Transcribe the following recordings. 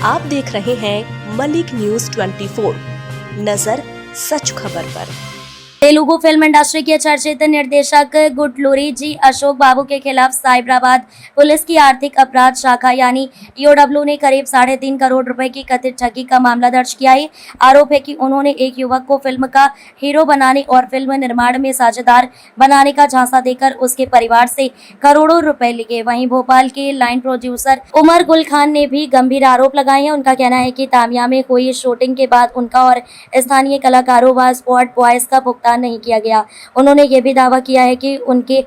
आप देख रहे हैं मलिक न्यूज 24। नजर सच खबर पर। तेलुगु फिल्म इंडस्ट्री के चर्चित निर्देशक गुडलूरी जी अशोक बाबू के खिलाफ साइबराबाद पुलिस की आर्थिक अपराध शाखा यानी ईओडब्ल्यू ने करीब 3.5 करोड़ रुपए की कथित ठगी का मामला दर्ज किया है। आरोप है कि उन्होंने एक युवक को फिल्म का हीरो बनाने और फिल्म निर्माण में साझेदार बनाने का झांसा देकर उसके परिवार से करोड़ों रुपए लिए। वहीं भोपाल के लाइन प्रोड्यूसर उमर गुल खान ने भी गंभीर आरोप लगाए हैं। उनका कहना है कि तामिया में हुई शूटिंग के बाद उनका और स्थानीय कलाकारों व स्पॉट बॉयज का भुगतान नहीं किया गया। उन्होंने ये भी दावा किया है कि उनके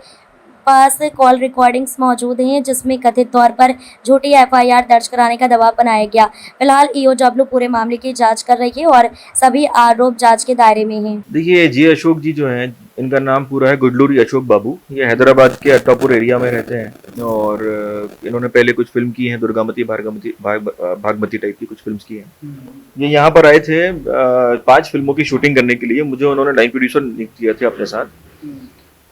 पास कॉल रिकॉर्डिंग्स मौजूद हैं जिसमें कथित तौर पर झूठी एफआईआर दर्ज कराने का दबाव बनाया गया। फिलहाल ईओडब्ल्यू पूरे मामले की जांच कर रही है और सभी आरोप जांच के दायरे में हैं। देखिए, जी अशोक जी जो हैं, इनका नाम पूरा है गुडलूरी अशोक बाबू। ये हैदराबाद के अट्टापुर एरिया में रहते हैं और इन्होंने पहले कुछ फिल्म की हैं, दुर्गामती भागमती टाइप की कुछ फिल्म की हैं। ये यहाँ पर आए थे 5 फिल्मों की शूटिंग करने के लिए। मुझे उन्होंने लाइन प्रोड्यूसर नियुक्त किया थे अपने साथ,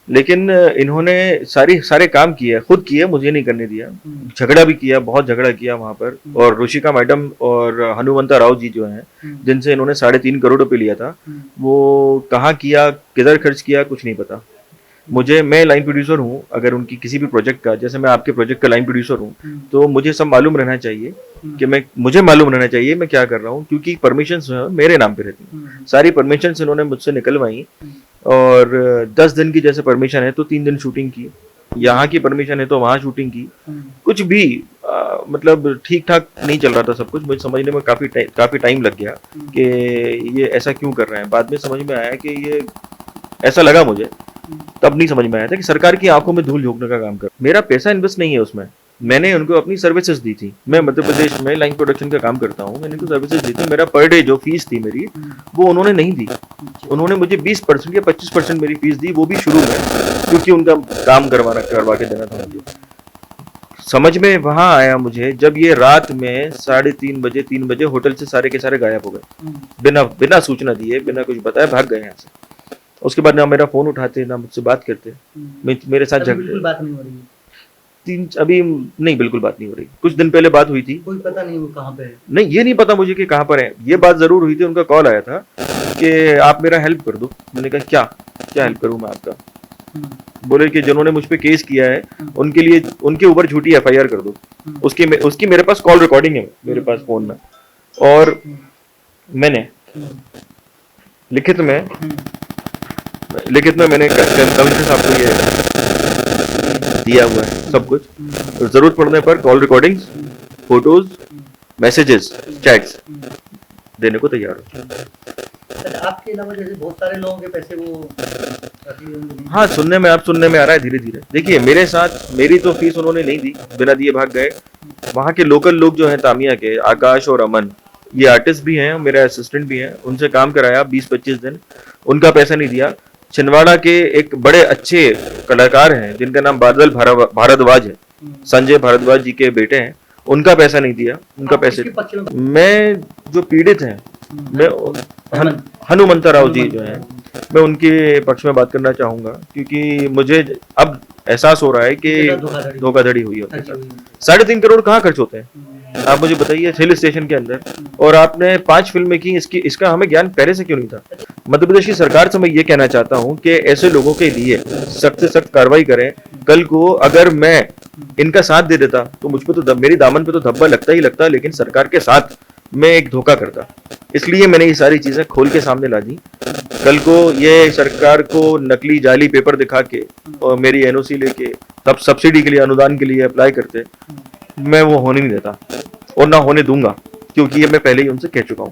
लेकिन इन्होंने सारे काम किए, खुद किए, मुझे नहीं करने दिया। झगड़ा भी किया, बहुत झगड़ा किया वहां पर। और रुचिका मैडम और हनुमंता राव जी जो हैं, जिनसे इन्होंने 3.5 करोड़ रुपए लिया था, वो कहाँ किया, किधर खर्च किया, कुछ नहीं पता मुझे। मैं लाइन प्रोड्यूसर हूँ, अगर उनकी किसी भी प्रोजेक्ट का, जैसे मैं आपके प्रोजेक्ट का लाइन प्रोड्यूसर हूँ, तो मुझे सब मालूम रहना चाहिए कि मुझे मालूम रहना चाहिए मैं क्या कर रहा हूँ, क्योंकि परमिशंस मेरे नाम पे रहती हैं। सारी परमिशंस इन्होंने मुझसे निकलवाई और 10 दिन की जैसे परमिशन है तो 3 दिन शूटिंग की, यहाँ की परमिशन है तो वहाँ शूटिंग की। कुछ भी मतलब ठीक ठाक नहीं चल रहा था सब कुछ। मुझे समझने में काफी टाइम लग गया कि ये ऐसा क्यों कर रहे हैं। बाद में समझ में आया कि ये ऐसा लगा मुझे, तब नहीं समझ में आया था कि सरकार की आंखों में धूल झोंकने का काम कर। मेरा पैसा इन्वेस्ट नहीं है उसमें, मैंने उनको अपनी सर्विसेज दी थी। मैं मध्य प्रदेश में लाइन प्रोडक्शन का काम करता हूँ, मैंने उनको सर्विसेज दी थी। मेरा पर डे जो फीस थी मेरी, वो उन्होंने नहीं दी। उन्होंने मुझे 20% या 25% मेरी फीस दी, वो भी शुरू में, क्योंकि उनका काम करवा के देना था मुझे। समझ में वहां आया मुझे जब ये रात में 3:30 बजे होटल से सारे के सारे गायब हो गए, बिना सूचना दिए, बिना कुछ बताए भाग गए यहाँ से। उसके बाद ना मेरा फोन उठाते, ना मुझसे बात करते, मेरे साथ झगड़े। बात नहीं हो रही अभी नहीं, बिल्कुल बात नहीं हो रही। कुछ दिन पहले बात हुई थी, कोई पता नहीं वो कहाँ पे है। नहीं, ये नहीं पता मुझे कि कहाँ पर है। ये बात जरूर हुई थी, उनका कॉल आया था कि आप मेरा हेल्प कर दो। मैंने कहा क्या हेल्प करूं मैं आपका। बोले कि जिन्होंने मुझ पे केस किया है उनके ऊपर झूठी एफआईआर कर दो। उसकी मेरे पास कॉल रिकॉर्डिंग है, मेरे पास फोन में, और मैंने लिखित में मैंने कमिश्नर साहब को ये दिया हुआ है सब कुछ। जरूरत पड़ने पर call recordings, photos, messages, chats देने को तैयार हूँ। आपके अलावा जैसे बहुत सारे लोगों के पैसे वो हाँ, सुनने में आ रहा है धीरे धीरे। देखिए, मेरे साथ मेरी तो फीस उन्होंने नहीं दी, बिना दिए भाग गए। वहाँ के लोकल लोग जो हैं तामिया के, आकाश और अमन, ये आर्टिस्ट भी हैं, मेरे असिस्टेंट भी हैं, उनसे काम कराया 20-25 दिन, उनका पैसा नहीं दिया। छिंदवाड़ा के एक बड़े अच्छे कलाकार हैं जिनका नाम बादल भारद्वाज है, संजय भारद्वाज जी के बेटे हैं, उनका पैसा नहीं दिया। उनका पैसे, मैं जो पीड़ित हैं, मैं हनुमंता राव जी जो हैं, मैं उनके पक्ष में बात करना चाहूंगा, क्योंकि मुझे अब एहसास हो रहा है कि धोखाधड़ी हुई है। 3.5 करोड़ कहाँ खर्च होते हैं, आप मुझे बताइए, हिल स्टेशन के अंदर। और आपने 5 फिल्में की, इसका हमें ज्ञान पहले से क्यों नहीं था। मध्य प्रदेश की सरकार से मैं ये कहना चाहता हूँ कि ऐसे लोगों के लिए सख्त से सख्त कार्रवाई करें। कल को अगर मैं इनका साथ दे देता तो मुझ पे तो मेरी दामन पे तो धब्बा लगता ही लगता, लेकिन सरकार के साथ मैं एक धोखा करता। इसलिए मैंने ये सारी चीजें खोल के सामने ला दी। कल को ये सरकार को नकली जाली पेपर दिखा के और मेरी एनओसी लेके तब सब्सिडी के लिए, अनुदान के लिए अप्लाई करते, मैं वो होने नहीं देता और ना होने दूंगा, क्योंकि ये मैं पहले ही उनसे कह चुका हूँ।